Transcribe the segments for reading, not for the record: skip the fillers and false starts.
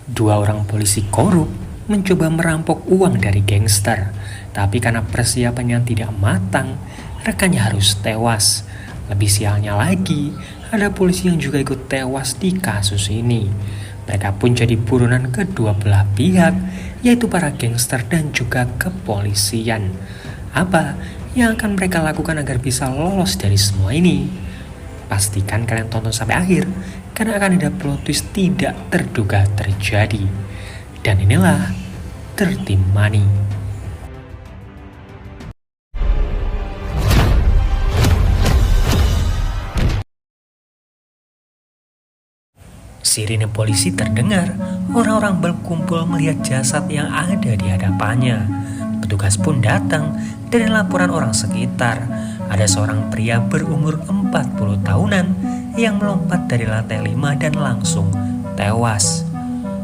Dua orang polisi korup mencoba merampok uang dari gangster, tapi karena persiapan yang tidak matang, rekannya harus tewas. Lebih sialnya lagi, ada polisi yang juga ikut tewas di kasus ini. Mereka pun jadi buronan kedua belah pihak, yaitu para gangster dan juga kepolisian. Apa yang akan mereka lakukan agar bisa lolos dari semua ini? Pastikan kalian tonton sampai akhir, karena akan ada plot twist tidak terduga terjadi. Dan inilah 13 Money. Sirine polisi terdengar, orang-orang berkumpul melihat jasad yang ada di hadapannya. Petugas pun datang. Dari laporan orang sekitar, ada seorang pria berumur 40 tahunan yang melompat dari lantai 5 dan langsung tewas.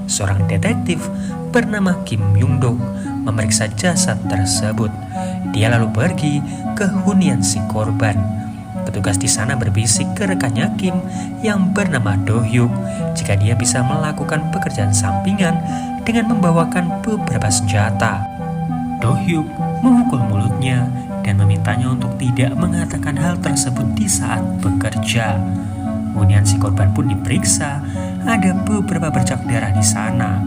Seorang detektif bernama Kim Young-dok memeriksa jasad tersebut. Dia lalu pergi ke hunian si korban. Petugas di sana berbisik ke rekannya Kim yang bernama Do-hyuk jika dia bisa melakukan pekerjaan sampingan dengan membawakan beberapa senjata. Do-hyuk memukul mulutnya dan memintanya untuk tidak mengatakan hal tersebut di saat bekerja. Hunian si korban pun diperiksa, ada beberapa bercak darah di sana.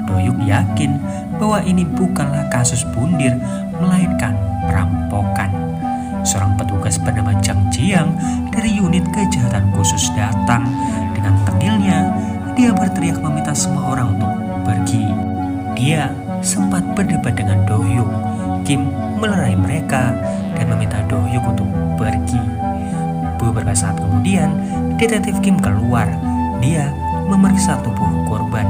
Do-hyuk yakin bahwa ini bukanlah kasus bundir, melainkan perampokan. Seorang petugas bernama Jang Jiang dari unit kejahatan khusus datang. Dengan tengilnya, dia berteriak meminta semua orang untuk pergi. Dia sempat berdebat dengan Do-hyuk. Kim melerai mereka dan meminta Do-hyuk untuk pergi. Beberapa saat kemudian, detektif Kim keluar. Dia memeriksa tubuh korban.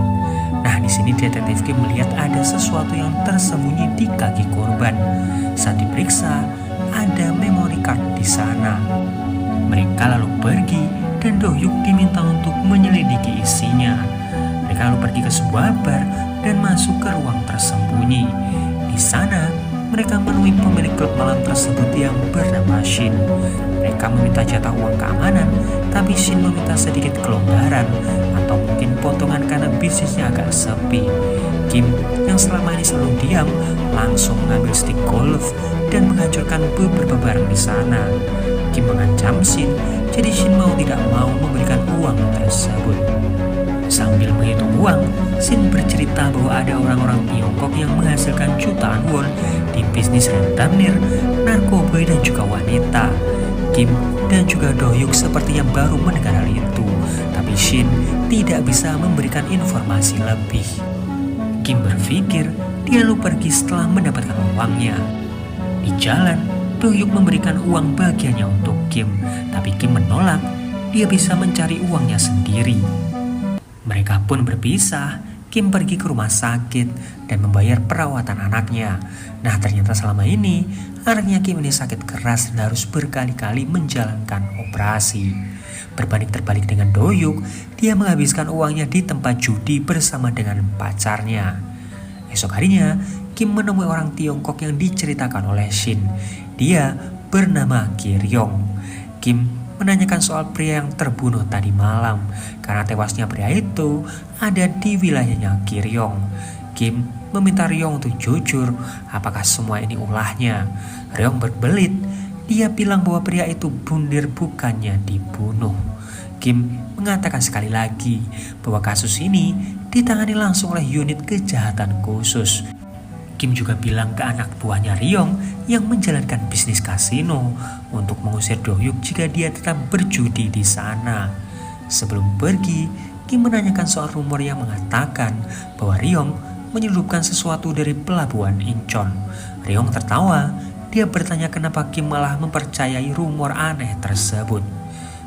Nah, di sini detektif Kim melihat ada sesuatu yang tersembunyi di kaki korban. Saat diperiksa, ada memory card di sana. Mereka lalu pergi dan Do-hyuk diminta untuk menyelidiki isinya. Mereka lalu pergi ke sebuah bar dan masuk ke ruang tersembunyi. Di sana, mereka menemui pemilik klub malam tersebut yang bernama Shin. Mereka meminta jatah uang keamanan, tapi Shin meminta sedikit kelonggaran atau mungkin potongan karena bisnisnya agak sepi. Kim yang selama ini selalu diam langsung mengambil stick golf dan menghancurkan beberapa barang di sana. Kim mengancam Shin, jadi Shin mau tidak mau memberikan uang tersebut. Sambil menghitung uang, Shin bercerita bahwa ada orang-orang Tiongkok yang menghasilkan jutaan won di bisnis rentenir, narkoba dan juga wanita. Kim dan juga Do-hyuk sepertinya baru mendengar hal itu, tapi Shin tidak bisa memberikan informasi lebih. Kim berpikir dia lalu pergi setelah mendapatkan uangnya. Di jalan, Do-hyuk memberikan uang bagiannya untuk Kim, tapi Kim menolak. Dia bisa mencari uangnya sendiri. Mereka pun berpisah. Kim pergi ke rumah sakit dan membayar perawatan anaknya. Nah, ternyata selama ini anaknya Kim ini sakit keras dan harus berkali-kali menjalankan operasi. Berbanding terbalik dengan Do-hyuk, dia menghabiskan uangnya di tempat judi bersama dengan pacarnya. Esok harinya, Kim menemui orang Tiongkok yang diceritakan oleh Shin. Dia bernama Ki-ryong. Kim menanyakan soal pria yang terbunuh tadi malam, karena tewasnya pria itu ada di wilayahnya Ki-ryong. Kim meminta Ryong untuk jujur apakah semua ini ulahnya. Ryong berbelit. Dia bilang bahwa pria itu bundir bukannya dibunuh. Kim mengatakan sekali lagi bahwa kasus ini ditangani langsung oleh unit kejahatan khusus. Kim juga bilang ke anak buahnya Ryong yang menjalankan bisnis kasino untuk mengusir Do-hyuk jika dia tetap berjudi di sana. Sebelum pergi, Kim menanyakan soal rumor yang mengatakan bahwa Ryong menyelundupkan sesuatu dari pelabuhan Incheon. Ryong tertawa. Dia bertanya kenapa Kim malah mempercayai rumor aneh tersebut.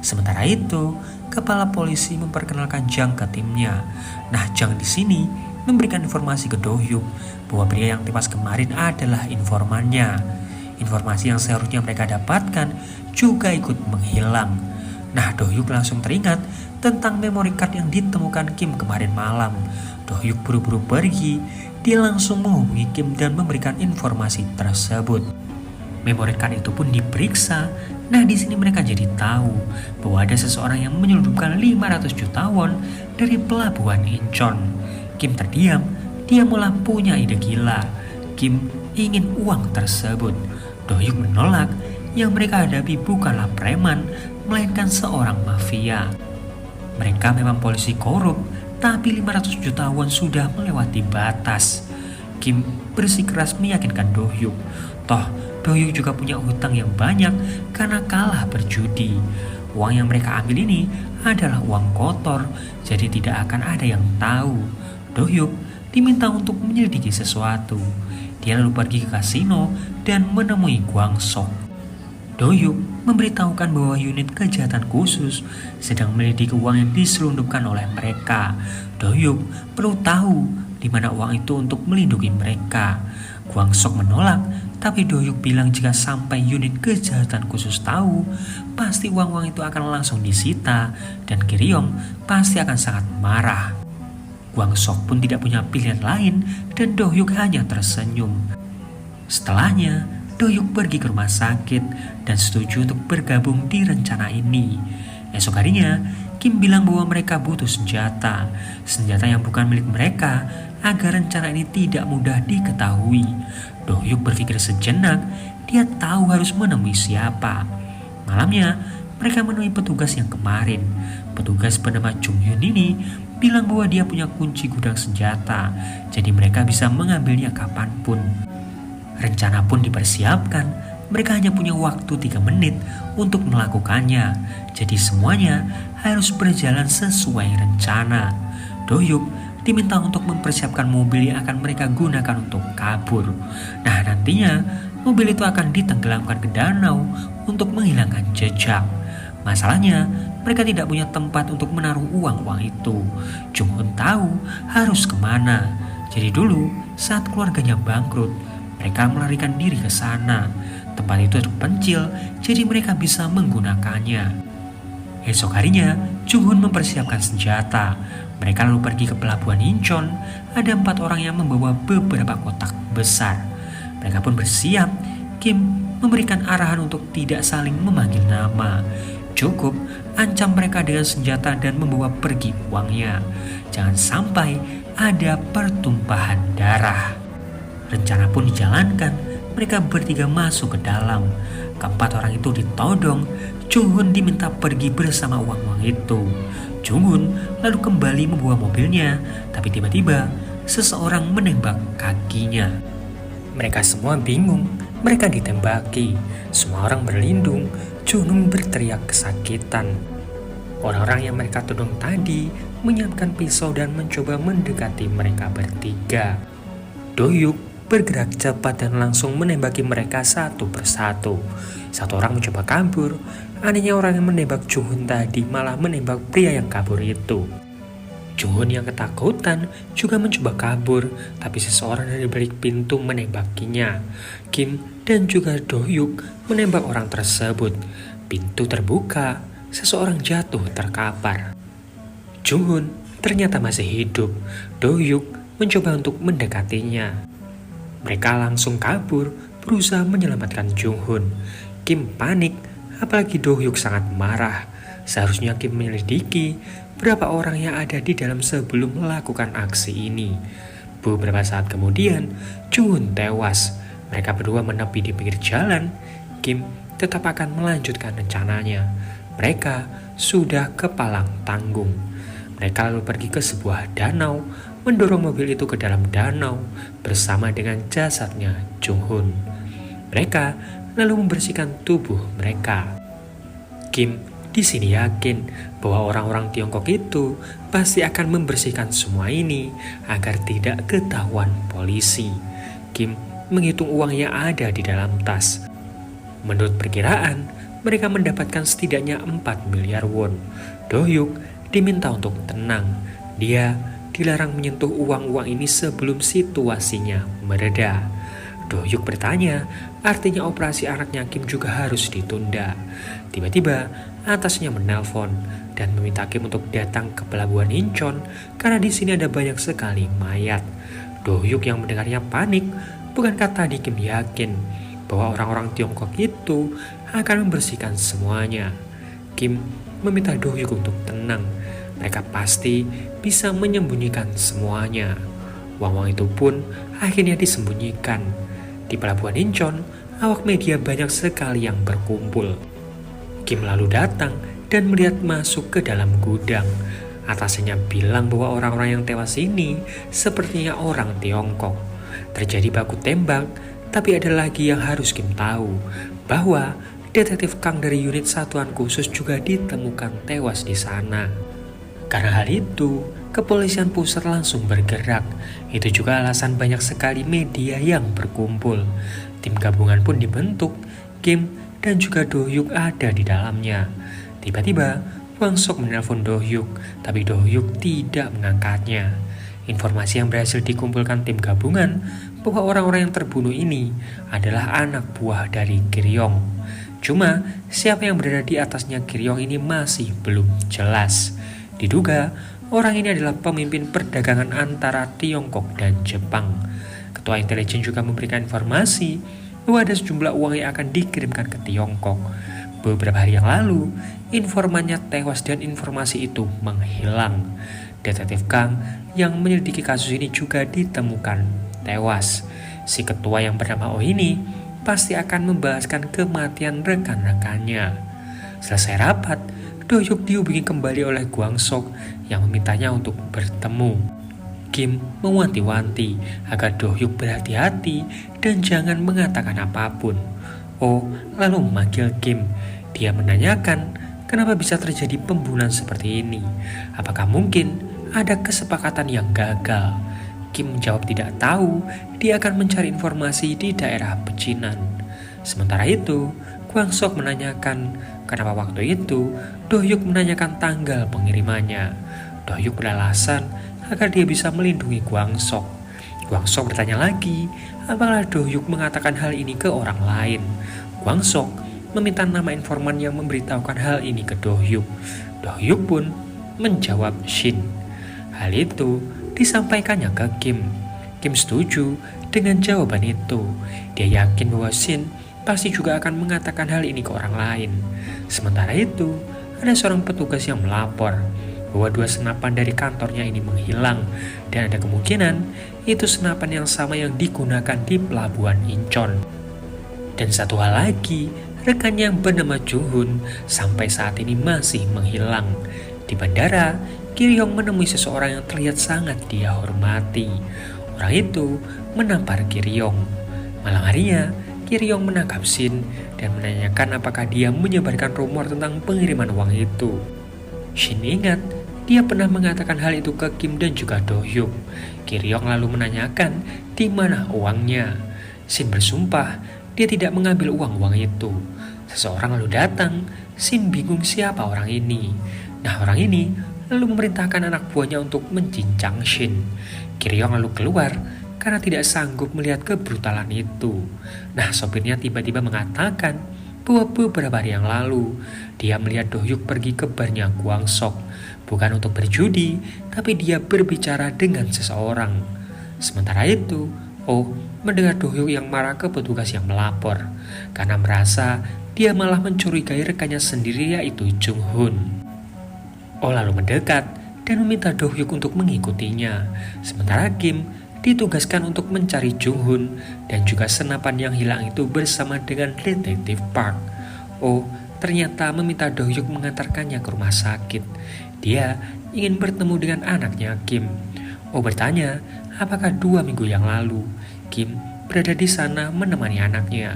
Sementara itu, kepala polisi memperkenalkan Jang ke timnya. Nah, Jang di sini memberikan informasi ke Do-hyuk bahwa pria yang tewas kemarin adalah informannya. Informasi yang seharusnya mereka dapatkan juga ikut menghilang. Nah, Do-hyuk langsung teringat tentang memory card yang ditemukan Kim kemarin malam. Do-hyuk buru-buru pergi. Dia langsung menghubungi Kim dan memberikan informasi tersebut. Memory card itu pun diperiksa. Nah, di sini mereka jadi tahu bahwa ada seseorang yang menyelundupkan 500 juta won dari pelabuhan Incheon. Kim terdiam, dia mulai punya ide gila. Kim ingin uang tersebut. Do-hyuk menolak, yang mereka hadapi bukanlah preman, melainkan seorang mafia. Mereka memang polisi korup, tapi 500 juta won sudah melewati batas. Kim bersikeras meyakinkan Do-hyuk. Toh, Do-hyuk juga punya hutang yang banyak karena kalah berjudi. Uang yang mereka ambil ini adalah uang kotor, jadi tidak akan ada yang tahu. Do-hyuk diminta untuk menyelidiki sesuatu. Dia lalu pergi ke kasino dan menemui Kwang-sok. Do-hyuk memberitahukan bahwa unit kejahatan khusus sedang melidiki uang yang diselundupkan oleh mereka. Do-hyuk perlu tahu di mana uang itu untuk melindungi mereka. Kwang-sok menolak, tapi Do-hyuk bilang jika sampai unit kejahatan khusus tahu, pasti uang-uang itu akan langsung disita dan Kiryong pasti akan sangat marah. Kwang-sok pun tidak punya pilihan lain dan Do-hyuk hanya tersenyum. Setelahnya, Do-hyuk pergi ke rumah sakit dan setuju untuk bergabung di rencana ini. Esok harinya, Kim bilang bahwa mereka butuh senjata yang bukan milik mereka agar rencana ini tidak mudah diketahui. Do-hyuk berpikir sejenak, dia tahu harus menemui siapa. Malamnya, mereka menemui petugas yang kemarin. Petugas bernama Chung Hyun ini bilang bahwa dia punya kunci gudang senjata, jadi mereka bisa mengambilnya kapanpun. Rencana pun dipersiapkan, mereka hanya punya waktu 3 menit untuk melakukannya, jadi semuanya harus berjalan sesuai rencana. Do-hyuk diminta untuk mempersiapkan mobil yang akan mereka gunakan untuk kabur. Nah, nantinya mobil itu akan ditenggelamkan ke danau untuk menghilangkan jejak. Masalahnya, mereka tidak punya tempat untuk menaruh uang-uang itu. Jung-hun tahu harus kemana. Jadi dulu, saat keluarganya bangkrut, mereka melarikan diri ke sana. Tempat itu terpencil, jadi mereka bisa menggunakannya. Esok harinya, Jung-hun mempersiapkan senjata. Mereka lalu pergi ke pelabuhan Incheon. Ada 4 orang yang membawa beberapa kotak besar. Mereka pun bersiap. Kim memberikan arahan untuk tidak saling memanggil nama. Cukup ancam mereka dengan senjata dan membawa pergi uangnya. Jangan sampai ada pertumpahan darah. Rencana pun dijalankan. Mereka bertiga masuk ke dalam. Keempat orang itu ditodong. Jung-hun diminta pergi bersama uang-uang itu. Jung-hun lalu kembali membawa mobilnya, tapi tiba-tiba seseorang menembak kakinya. Mereka semua bingung. Mereka ditembaki. Semua orang berlindung. Jung-hun berteriak kesakitan. Orang-orang yang mereka todong tadi menyiapkan pisau dan mencoba mendekati mereka bertiga. Do-hyuk bergerak cepat dan langsung menembaki mereka satu persatu. Satu orang mencoba kabur. Anehnya orang yang menembak Jung-hun tadi malah menembak pria yang kabur itu. Jung-hun yang ketakutan juga mencoba kabur, tapi seseorang dari balik pintu menembakinya. Kim dan juga Do-hyuk menembak orang tersebut. Pintu terbuka, seseorang jatuh terkapar. Jung-hun ternyata masih hidup. Do-hyuk mencoba untuk mendekatinya. Mereka langsung kabur, berusaha menyelamatkan Jung-hun. Kim panik, apalagi Do-hyuk sangat marah. Seharusnya Kim menyelidiki berapa orang yang ada di dalam sebelum melakukan aksi ini. Beberapa saat kemudian, Jung-hun tewas. Mereka berdua menepi di pinggir jalan. Kim tetap akan melanjutkan rencananya. Mereka sudah kepalang tanggung. Mereka lalu pergi ke sebuah danau, mendorong mobil itu ke dalam danau bersama dengan jasadnya Jung-hun. Mereka lalu membersihkan tubuh mereka. Kim di sini yakin bahwa orang-orang Tiongkok itu pasti akan membersihkan semua ini agar tidak ketahuan polisi. Kim menghitung uang yang ada di dalam tas. Menurut perkiraan, mereka mendapatkan setidaknya 4 miliar won. Do-hyuk diminta untuk tenang. Dia dilarang menyentuh uang-uang ini sebelum situasinya mereda. Do-hyuk bertanya, artinya operasi anaknya Kim juga harus ditunda. Tiba-tiba, atasnya menelpon dan meminta Kim untuk datang ke pelabuhan Incheon karena di sini ada banyak sekali mayat. Do-hyuk yang mendengarnya panik. Bukankah tadi Kim yakin bahwa orang-orang Tiongkok itu akan membersihkan semuanya. Kim meminta Do Hyuk untuk tenang. Mereka pasti bisa menyembunyikan semuanya. Uang-uang itu pun akhirnya disembunyikan. Di pelabuhan Incheon, awak media banyak sekali yang berkumpul. Kim lalu datang dan melihat masuk ke dalam gudang. Atasannya bilang bahwa orang-orang yang tewas ini sepertinya orang Tiongkok. Terjadi baku tembak, tapi ada lagi yang harus Kim tahu, bahwa detektif Kang dari unit satuan khusus juga ditemukan tewas di sana. Karena hal itu, kepolisian pusat langsung bergerak. Itu juga alasan banyak sekali media yang berkumpul. Tim gabungan pun dibentuk, Kim dan juga Do Hyuk ada di dalamnya. Tiba-tiba, Kwang Sok menelpon Do Hyuk, tapi Do Hyuk tidak mengangkatnya. Informasi yang berhasil dikumpulkan tim gabungan bahwa orang-orang yang terbunuh ini adalah anak buah dari Kiryong. Cuma, siapa yang berada di atasnya Kiryong ini masih belum jelas. Diduga, orang ini adalah pemimpin perdagangan antara Tiongkok dan Jepang. Ketua intelijen juga memberikan informasi bahwa ada sejumlah uang yang akan dikirimkan ke Tiongkok. Beberapa hari yang lalu, informannya tewas dan informasi itu menghilang. Detektif Kang yang menyelidiki kasus ini juga ditemukan tewas. Si ketua yang bernama Oh ini pasti akan membahaskan kematian rekan-rekannya. Selesai rapat, Do Hyuk dihubungi kembali oleh Kwang Sok yang memintanya untuk bertemu. Kim mewanti-wanti agar Do Hyuk berhati-hati dan jangan mengatakan apapun. Oh lalu memanggil Kim. Dia menanyakan kenapa bisa terjadi pembunuhan seperti ini. Apakah mungkin ada kesepakatan yang gagal? Kim menjawab tidak tahu. Dia akan mencari informasi di daerah pecinan. Sementara itu, Kwang Sok menanyakan kenapa waktu itu Do Hyuk menanyakan tanggal pengirimannya. Do Hyuk beralasan agar dia bisa melindungi Kwang Sok. Kwang Sok bertanya lagi, apakah Do Hyuk mengatakan hal ini ke orang lain. Kwang Sok meminta nama informan yang memberitahukan hal ini ke Do Hyuk. Do Hyuk pun menjawab Shin. Hal itu disampaikannya ke Kim. Kim setuju dengan jawaban itu. Dia yakin bahwa Shin pasti juga akan mengatakan hal ini ke orang lain. Sementara itu, ada seorang petugas yang melapor bahwa 2 senapan dari kantornya ini menghilang dan ada kemungkinan itu senapan yang sama yang digunakan di pelabuhan Incheon. Dan satu hal lagi, rekannya yang bernama Jung Hoon sampai saat ini masih menghilang. Di bandara, Kiryong menemui seseorang yang terlihat sangat dia hormati. Orang itu menampar Kiryong. Malam harinya, Kiryong menangkap Shin dan menanyakan apakah dia menyebarkan rumor tentang pengiriman uang itu. Shin ingat, dia pernah mengatakan hal itu ke Kim dan juga Do Hyuk. Kiryong lalu menanyakan di mana uangnya. Shin bersumpah dia tidak mengambil uang-uang itu. Seseorang lalu datang. Shin bingung siapa orang ini. Nah, orang ini lalu memerintahkan anak buahnya untuk mencincang Shin. Kiryong lalu keluar karena tidak sanggup melihat kebrutalan itu. Nah, sopirnya tiba-tiba mengatakan bahwa beberapa hari yang lalu dia melihat Do Hyuk pergi ke barnya Kwang Sok. Bukan untuk berjudi, tapi dia berbicara dengan seseorang. Sementara itu, Oh mendengar Do Hyuk yang marah ke petugas yang melapor karena merasa dia malah mencurigai rekannya sendiri yaitu Jung Hoon. Oh lalu mendekat dan meminta Do Hyuk untuk mengikutinya. Sementara Kim ditugaskan untuk mencari Jung Hoon dan juga senapan yang hilang itu bersama dengan detektif Park. Oh ternyata meminta Do Hyuk mengantarkannya ke rumah sakit. Dia ingin bertemu dengan anaknya Kim. Oh bertanya apakah 2 minggu yang lalu Kim berada di sana menemani anaknya.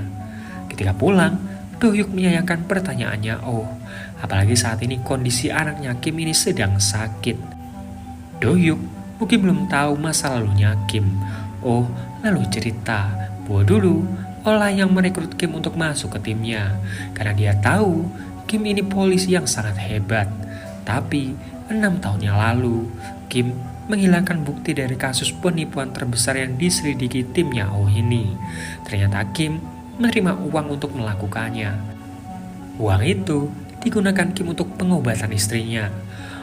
Ketika pulang, Do Hyuk menyayangkan pertanyaannya Oh, apalagi saat ini kondisi anaknya Kim ini sedang sakit. Do Hyuk mungkin belum tahu masa lalunya Kim. Oh lalu cerita bahwa dulu Olah yang merekrut Kim untuk masuk ke timnya karena dia tahu Kim ini polisi yang sangat hebat. Tapi 6 tahun yang lalu Kim menghilangkan bukti dari kasus penipuan terbesar yang diselidiki timnya Oh ini. Ternyata Kim menerima uang untuk melakukannya. Uang itu digunakan Kim untuk pengobatan istrinya.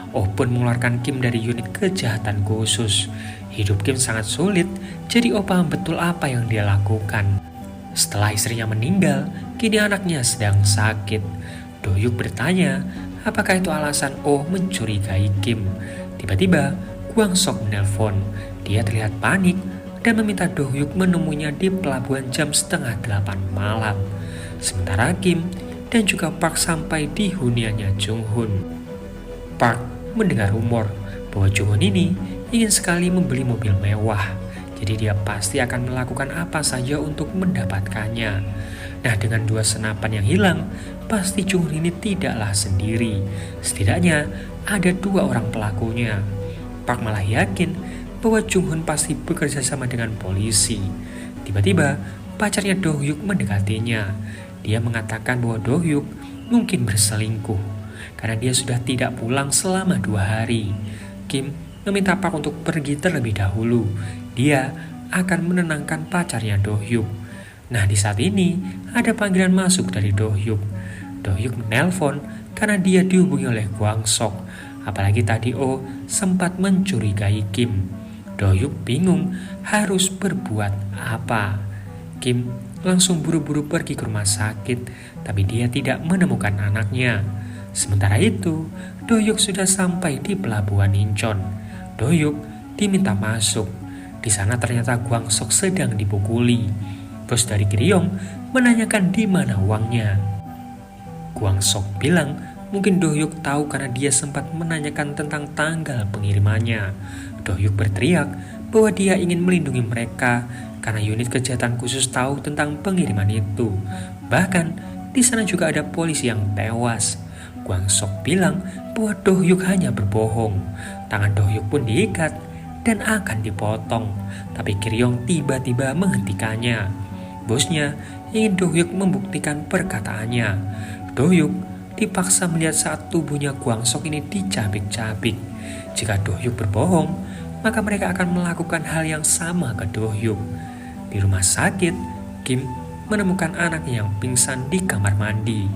Oh pun mengeluarkan Kim dari unit kejahatan khusus. Hidup Kim sangat sulit, jadi Oh paham betul apa yang dia lakukan. Setelah istrinya meninggal, kini anaknya sedang sakit. Do-hyuk bertanya, apakah itu alasan Oh mencurigai Kim? Tiba-tiba, Kwang-sok menelpon. Dia terlihat panik dan meminta Do-hyuk menemuinya di pelabuhan jam 7:30 malam. Sementara Kim dan juga Park sampai di huniannya Jung-hun. Park mendengar rumor bahwa Jung-hun ini ingin sekali membeli mobil mewah. Jadi dia pasti akan melakukan apa saja untuk mendapatkannya. Nah, dengan 2 senapan yang hilang, pasti Jung-hun ini tidaklah sendiri. Setidaknya ada 2 orang pelakunya. Park malah yakin bahwa Jung-hun pasti bekerja sama dengan polisi. Tiba-tiba, pacarnya Do-hyuk mendekatinya. Dia mengatakan bahwa Do-hyuk mungkin berselingkuh karena dia sudah tidak pulang selama 2 hari. Kim meminta Park untuk pergi terlebih dahulu. Dia akan menenangkan pacarnya Do-hyuk. Nah, di saat ini ada panggilan masuk dari Do-hyuk. Do-hyuk menelpon karena dia dihubungi oleh Kwang-sok. Apalagi tadi Oh sempat mencurigai Kim. Do-hyuk bingung harus berbuat apa. Kim langsung buru-buru pergi ke rumah sakit, tapi dia tidak menemukan anaknya. Sementara itu, Do-hyuk sudah sampai di pelabuhan Incheon. Do-hyuk diminta masuk. Di sana ternyata Kwang-sok sedang dipukuli. Bos dari Kiryong menanyakan di mana uangnya. Kwang-sok bilang mungkin Do-hyuk tahu karena dia sempat menanyakan tentang tanggal pengirimannya. Do-hyuk berteriak bahwa dia ingin melindungi mereka karena unit kejahatan khusus tahu tentang pengiriman itu. Bahkan di sana juga ada polisi yang tewas. Kwang-sok bilang bahwa Do-hyuk hanya berbohong. Tangan Do-hyuk pun diikat dan akan dipotong, tapi Kiryong tiba-tiba menghentikannya. Bosnya ingin Do-hyuk membuktikan perkataannya. Do-hyuk dipaksa melihat saat tubuhnya Kwang-sok ini dicabik-cabik. Jika Do-hyuk berbohong, maka mereka akan melakukan hal yang sama ke Do-hyuk. Di rumah sakit, Kim menemukan anaknya yang pingsan di kamar mandi.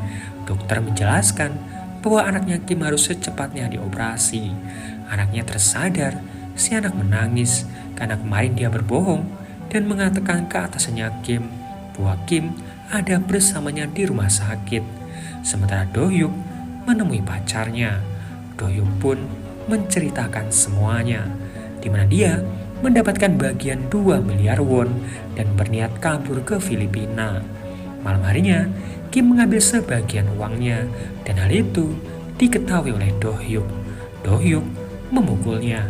Dokter menjelaskan bahwa anaknya Kim harus secepatnya dioperasi. Anaknya tersadar. Si anak menangis karena kemarin dia berbohong dan mengatakan ke atasannya Kim bahwa Kim ada bersamanya di rumah sakit. Sementara Do-hyuk menemui pacarnya. Do-hyuk pun menceritakan semuanya, di mana dia mendapatkan bagian 2 miliar won dan berniat kabur ke Filipina. Malam harinya, Kim mengambil sebagian uangnya dan hal itu diketahui oleh Do-hyuk. Do-hyuk memukulnya.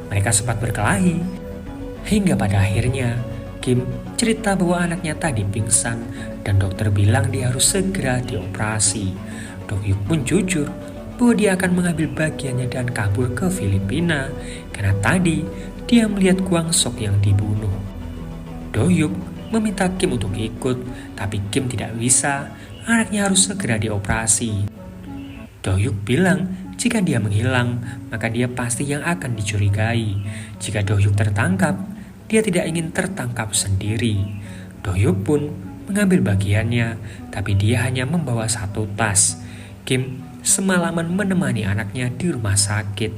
Mereka sempat berkelahi, hingga pada akhirnya Kim cerita bahwa anaknya tadi pingsan dan dokter bilang dia harus segera dioperasi. Do-hyuk pun jujur bahwa dia akan mengambil bagiannya dan kabur ke Filipina karena tadi dia melihat Kwang-sok yang dibunuh. Do-hyuk meminta Kim untuk ikut, tapi Kim tidak bisa, anaknya harus segera dioperasi. Do-hyuk bilang jika dia menghilang, maka dia pasti yang akan dicurigai. Jika Do-hyuk tertangkap, dia tidak ingin tertangkap sendiri. Do-hyuk pun mengambil bagiannya, tapi dia hanya membawa 1 tas. Kim semalaman menemani anaknya di rumah sakit.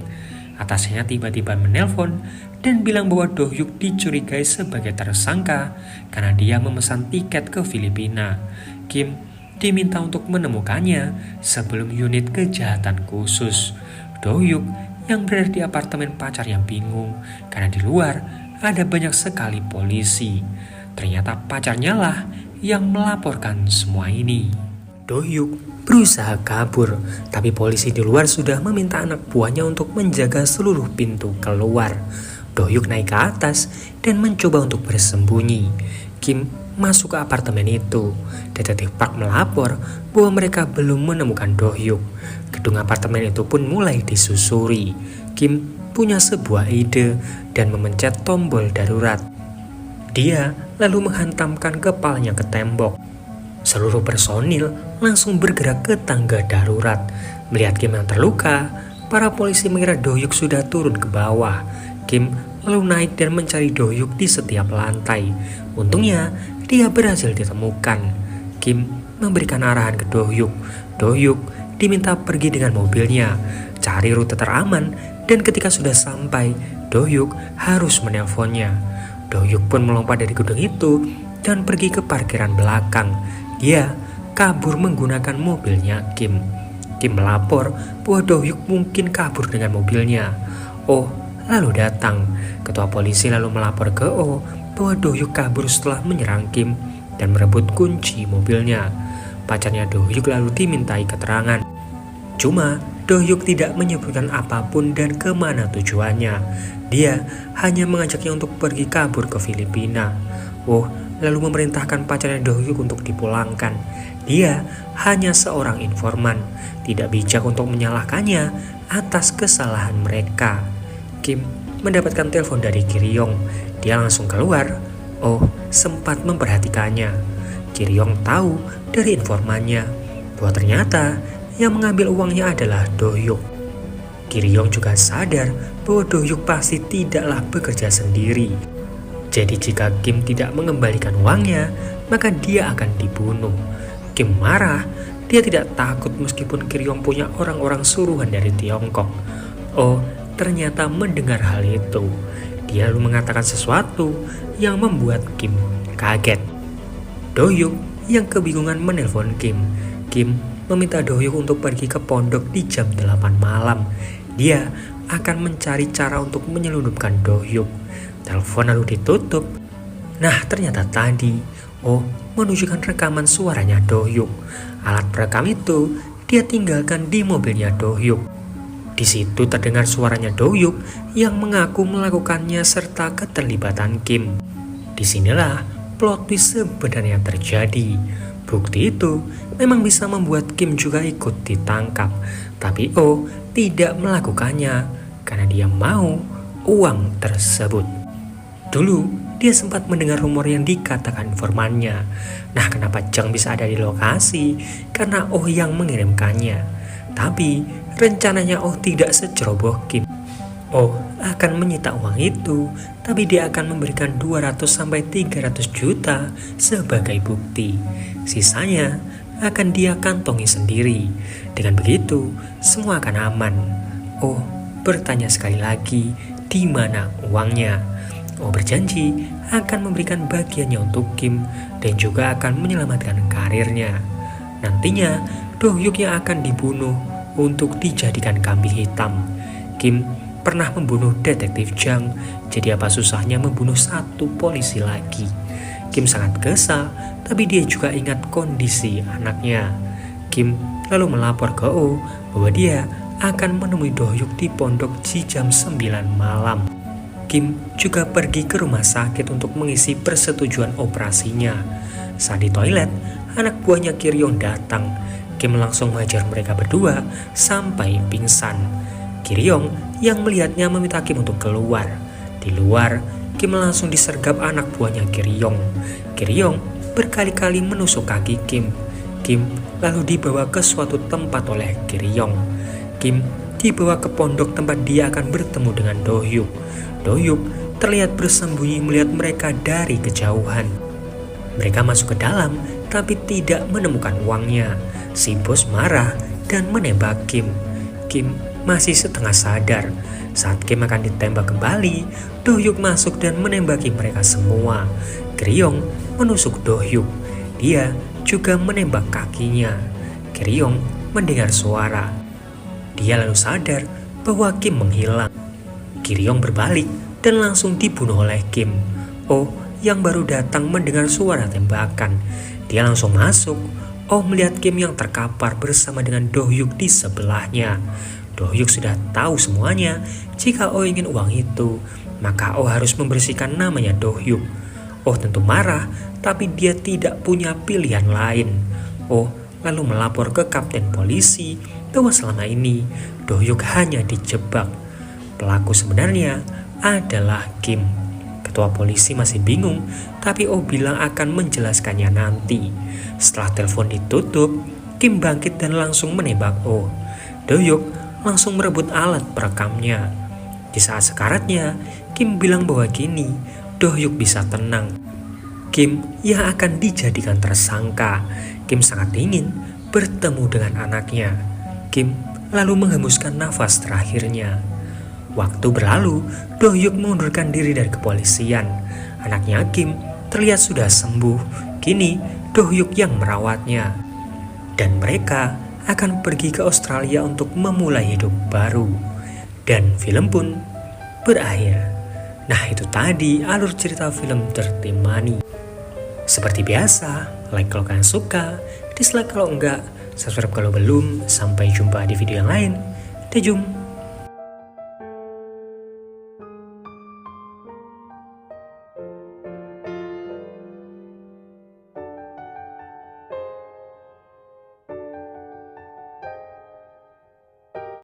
Atasnya tiba-tiba menelpon dan bilang bahwa Do-hyuk dicurigai sebagai tersangka karena dia memesan tiket ke Filipina. Kim diminta untuk menemukannya sebelum unit kejahatan khusus. Do-hyuk yang berada di apartemen pacar yang bingung karena di luar ada banyak sekali polisi. Ternyata pacarnya lah yang melaporkan semua ini. Do-hyuk berusaha kabur, tapi polisi di luar sudah meminta anak buahnya untuk menjaga seluruh pintu keluar. Do-hyuk naik ke atas dan mencoba untuk bersembunyi. Kim masuk ke apartemen itu. Detektif Park melapor bahwa mereka belum menemukan Do-hyuk. Gedung apartemen itu pun mulai disusuri. Kim punya sebuah ide dan memencet tombol darurat. Dia lalu menghantamkan kepalanya ke tembok. Seluruh personil langsung bergerak ke tangga darurat. Melihat Kim yang terluka, para polisi mengira Do-hyuk sudah turun ke bawah. Kim lalu naik dan mencari Do-hyuk di setiap lantai. Untungnya, dia berhasil ditemukan. Kim memberikan arahan ke Do-hyuk. Do-hyuk diminta pergi dengan mobilnya, cari rute teraman, dan ketika sudah sampai, Do-hyuk harus menelponnya. Do-hyuk pun melompat dari gedung itu dan pergi ke parkiran belakang. Dia kabur menggunakan mobilnya Kim. Kim melapor bahwa Do Hyuk mungkin kabur dengan mobilnya. Oh lalu datang. Ketua polisi lalu melapor ke Oh bahwa Do Hyuk kabur setelah menyerang Kim dan merebut kunci mobilnya. Pacarnya Do Hyuk lalu dimintai keterangan. Cuma Do Hyuk tidak menyebutkan apapun dan kemana tujuannya. Dia hanya mengajaknya untuk pergi kabur ke Filipina. Oh lalu memerintahkan pacarnya Do Hyuk untuk dipulangkan. Dia hanya seorang informan, tidak bijak untuk menyalahkannya atas kesalahan mereka. Kim mendapatkan telepon dari Kiryong. Dia langsung keluar. Oh sempat memperhatikannya. Kiryong tahu dari informannya bahwa ternyata yang mengambil uangnya adalah Do Hyuk. Kiryong juga sadar bahwa Do Hyuk pasti tidaklah bekerja sendiri. Jadi jika Kim tidak mengembalikan uangnya, maka dia akan dibunuh. Kim marah, dia tidak takut meskipun Kiryong punya orang-orang suruhan dari Tiongkok. Oh, ternyata mendengar hal itu. Dia lalu mengatakan sesuatu yang membuat Kim kaget. Do Hyuk yang kebingungan menelpon Kim. Kim meminta Do Hyuk untuk pergi ke pondok di jam 8 malam. Dia akan mencari cara untuk menyelundupkan Do Hyuk. Telepon lalu ditutup. Nah ternyata tadi Oh menunjukkan rekaman suaranya Do Hyuk. Alat perekam itu dia tinggalkan di mobilnya Do Hyuk. Di situ terdengar suaranya Do Hyuk yang mengaku melakukannya serta keterlibatan Kim. Disinilah plot twist sebenarnya terjadi. Bukti itu memang bisa membuat Kim juga ikut ditangkap. Tapi Oh tidak melakukannya karena dia mau uang tersebut. Dulu dia sempat mendengar rumor yang dikatakan informannya. Nah kenapa Jang bisa ada di lokasi? Karena Oh yang mengirimkannya. Tapi rencananya Oh tidak seceroboh Kim. Oh akan menyita uang itu, tapi dia akan memberikan 200-300 juta sebagai bukti. Sisanya akan dia kantongi sendiri. Dengan begitu semua akan aman. Oh bertanya sekali lagi, di mana uangnya? Oh berjanji akan memberikan bagiannya untuk Kim dan juga akan menyelamatkan karirnya. Nantinya Do Hyuk yang akan dibunuh untuk dijadikan kambing hitam. Kim pernah membunuh detektif Jang, jadi apa susahnya membunuh satu polisi lagi? Kim sangat kesal, tapi dia juga ingat kondisi anaknya. Kim lalu melapor ke Oh bahwa dia akan menemui Do Hyuk di pondok di jam 9 malam. Kim juga pergi ke rumah sakit untuk mengisi persetujuan operasinya. Saat di toilet, anak buahnya Kiryong datang. Kim langsung mengajar mereka berdua sampai pingsan. Kiryong yang melihatnya meminta Kim untuk keluar. Di luar, Kim langsung disergap anak buahnya Kiryong. Kiryong berkali-kali menusuk kaki Kim. Kim lalu dibawa ke suatu tempat oleh Kiryong. Kim dibawa ke pondok tempat dia akan bertemu dengan Do Hyuk. Do Hyuk terlihat bersembunyi melihat mereka dari kejauhan. Mereka masuk ke dalam tapi tidak menemukan uangnya. Si bos marah dan menembak Kim. Kim masih setengah sadar. Saat Kim akan ditembak kembali, Do Hyuk masuk dan menembaki mereka semua. Kiryong menusuk Do Hyuk. Dia juga menembak kakinya. Kiryong mendengar suara. Dia lalu sadar bahwa Kim menghilang. Kiryong berbalik dan langsung dibunuh oleh Kim. Oh yang baru datang mendengar suara tembakan. Dia langsung masuk. Oh melihat Kim yang terkapar bersama dengan Do Hyuk di sebelahnya. Do Hyuk sudah tahu semuanya. Jika Oh ingin uang itu, maka Oh harus membersihkan namanya Do Hyuk. Oh tentu marah, tapi dia tidak punya pilihan lain. Oh lalu melapor ke kapten polisi bahwa selama ini Do Hyuk hanya dijebak. Pelaku sebenarnya adalah Kim. Ketua polisi masih bingung, tapi Oh bilang akan menjelaskannya nanti. Setelah telepon ditutup, Kim bangkit dan langsung menembak Oh. Do Hyuk langsung merebut alat perekamnya. Di saat sekaratnya, Kim bilang bahwa kini Do Hyuk bisa tenang. Kim yang akan dijadikan tersangka. Kim sangat ingin bertemu dengan anaknya. Kim lalu menghembuskan nafas terakhirnya. Waktu berlalu, Do Hyuk mengundurkan diri dari kepolisian. Anaknya Kim terlihat sudah sembuh. Kini Do Hyuk yang merawatnya. Dan mereka akan pergi ke Australia untuk memulai hidup baru. Dan film pun berakhir. Nah, itu tadi alur cerita film Dirty Money. Seperti biasa, like kalau kalian suka, dislike kalau enggak, subscribe kalau belum. Sampai jumpa di video yang lain. Dejum.